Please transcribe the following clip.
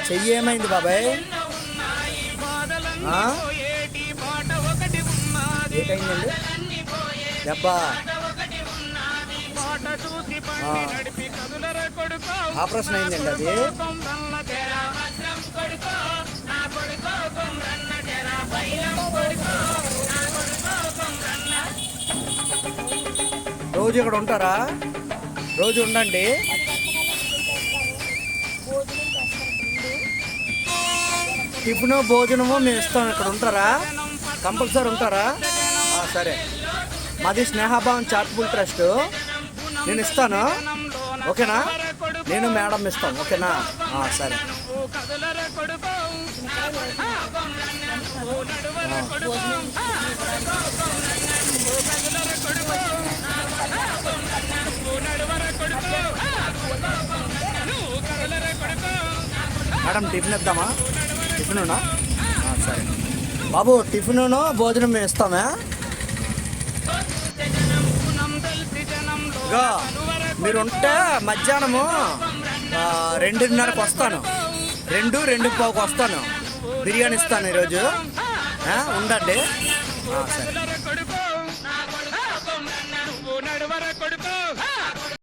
చెయ్యి ఏమైంది బాబాయ్? ఏటైందండి దెబ్బ? ఆపరేషన్ అయిందండి అది? రోజు ఇక్కడ ఉంటారా? రోజు ఉండండి. టిఫిన్ భోజనము మేము ఇస్తాం. ఇక్కడ ఉంటారా? కంపల్సరీ ఉంటారా? సరే. మాది స్నేహభావం చారిటబుల్ ట్రస్ట్. నేను ఇస్తాను, ఓకేనా? నేను మేడం ఇస్తాం, ఓకేనా? సరే. Madam tiffin ఇద్దామా? టిఫిన్ సరే బాబు, టిఫిన్ భోజనం మేము ఇస్తామే. ఇగో మీరు ఉంటే మధ్యాహ్నము 2:30కి వస్తాను. 2:15కి వస్తాను. బిర్యానీ ఇస్తాను ఈరోజు. ఉండండి. సరే.